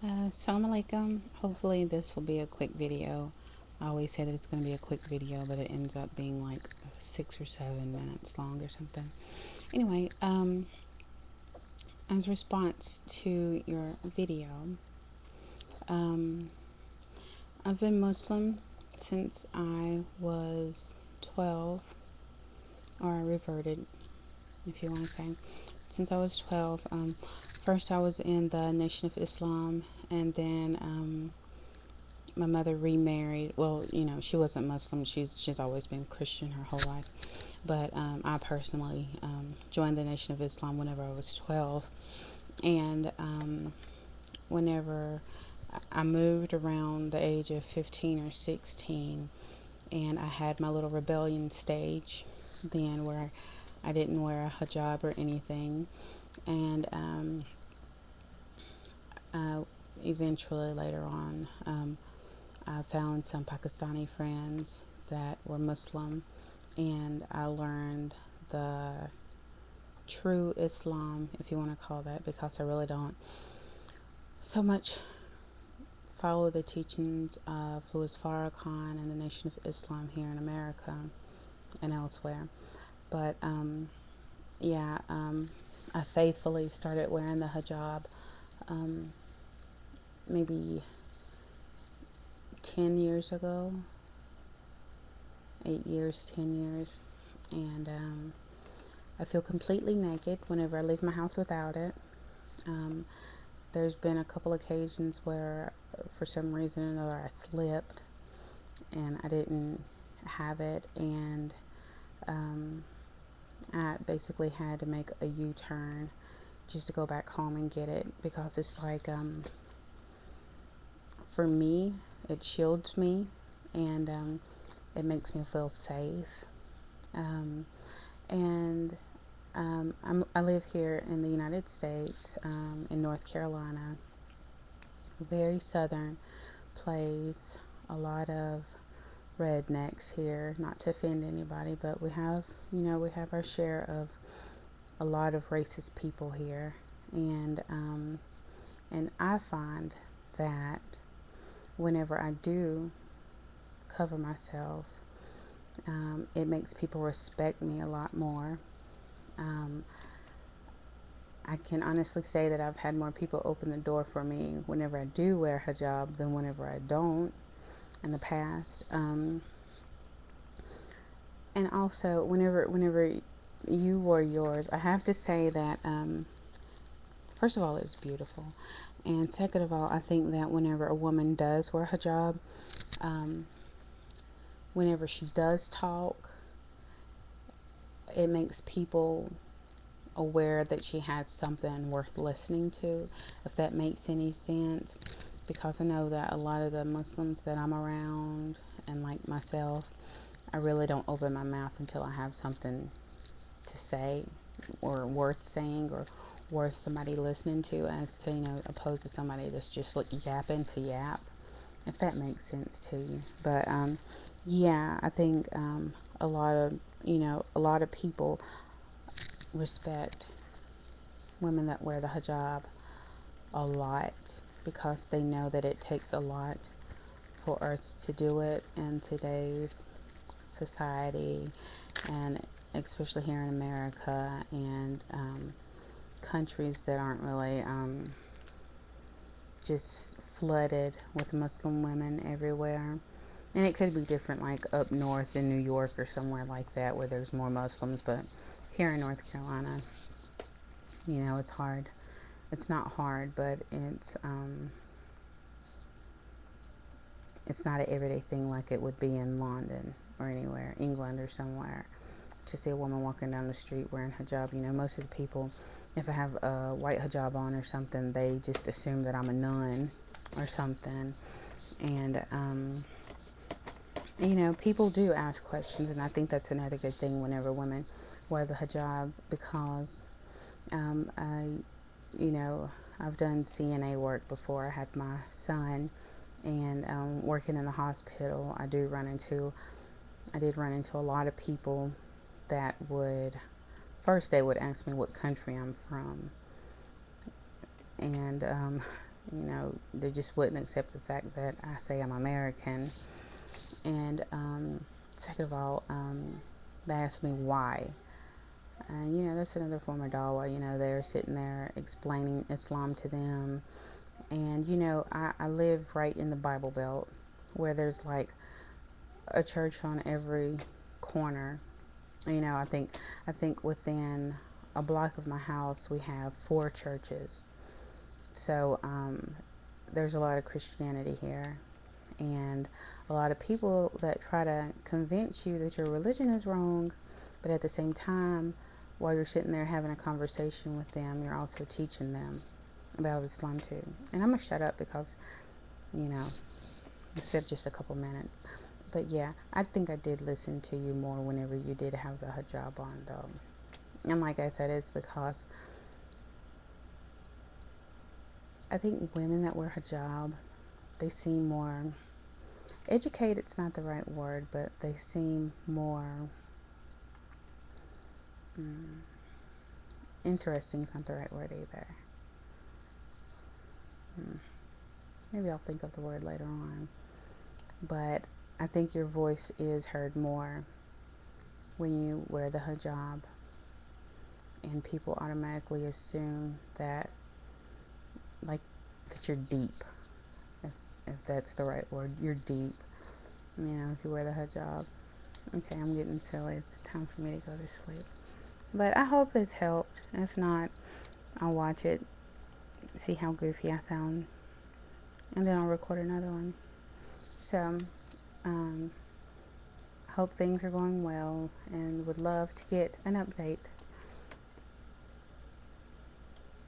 Assalamu alaikum. Hopefully this will be a quick video. I always say that it's going to be a quick video, but it ends up being like 6 or 7 minutes long or something. Anyway, as a response to your video, um, I've been Muslim since I was 12, or I reverted, if you want to say, since I was 12. First, I was in the Nation of Islam, and then my mother remarried. Well, she wasn't Muslim. She's always been Christian her whole life. But I personally joined the Nation of Islam whenever I was 12, and whenever I moved around the age of 15 or 16, and I had my little rebellion stage then where I didn't wear a hijab or anything, and eventually later on, I found some Pakistani friends that were Muslim, and I learned the true Islam, if you want to call that, because I really don't so much follow the teachings of Louis Farrakhan and the Nation of Islam here in America and elsewhere. But yeah, I faithfully started wearing the hijab um, maybe 10 years ago, 8 years, 10 years, and I feel completely naked whenever I leave my house without it. Um, there's been a couple occasions where, for some reason or another, I slipped and I didn't have it, and I basically had to make a U-turn just to go back home and get it, because it's like, for me, it shields me, and it makes me feel safe. Um, and I live here in the United States, in North Carolina, very southern place, a lot of rednecks here, not to offend anybody, but we have our share of a lot of racist people here, and I find that whenever I do cover myself, it makes people respect me a lot more. Um, I can honestly say that I've had more people open the door for me whenever I do wear hijab than whenever I don't in the past. And also, whenever you wore yours, I have to say that first of all, it's beautiful, and second of all, I think that whenever a woman does wear hijab, um, whenever she does talk, it makes people aware that she has something worth listening to, if that makes any sense. Because I know that a lot of the Muslims that I'm around, and like myself, I really don't open my mouth until I have something to say, or worth saying, or worth somebody listening to, as to, opposed to somebody that's just like yapping to yap, if that makes sense to you. But yeah, I think a lot of people respect women that wear the hijab a lot, because they know that it takes a lot for us to do it in today's society, and especially here in America, and countries that aren't really just flooded with Muslim women everywhere. And it could be different, like up north in New York or somewhere like that, where there's more Muslims. But here in North Carolina, it's hard. It's not hard, but it's not an everyday thing like it would be in London or anywhere, England or somewhere, to see a woman walking down the street wearing hijab. Most of the people, if I have a white hijab on or something, they just assume that I'm a nun or something. And people do ask questions, and I think that's another good thing whenever women wear the hijab, because I, you know, I've done CNA work before. I had my son, and working in the hospital, I did run into a lot of people that would, first they would ask me what country I'm from, and You know, they just wouldn't accept the fact that I say I'm American. And second of all, they asked me why. And you know, that's another form of dawah. You know, they're sitting there explaining Islam to them. And you know, I live right in the Bible Belt, where there's like a church on every corner. You know, I think within a block of my house we have 4 churches. So there's a lot of Christianity here, and a lot of people that try to convince you that your religion is wrong, but at the same time, while you're sitting there having a conversation with them, you're also teaching them about Islam too. And I'm gonna shut up because, you know, I said just a couple minutes. But yeah, I think I did listen to you more whenever you did have the hijab on, though. And like I said, it's because I think women that wear hijab, they seem more educated's not the right word, but they seem more mm, interesting's not the right word either. Hmm. Maybe I'll think of the word later on. But I think your voice is heard more when you wear the hijab, and people automatically assume that, like, that you're deep. If, if that's the right word, you're deep. You know, if you wear the hijab. Okay, I'm getting silly. It's time for me to go to sleep. But I hope this helped. If not, I'll watch it, see how goofy I sound, and then I'll record another one. So, um, hope things are going well, and would love to get an update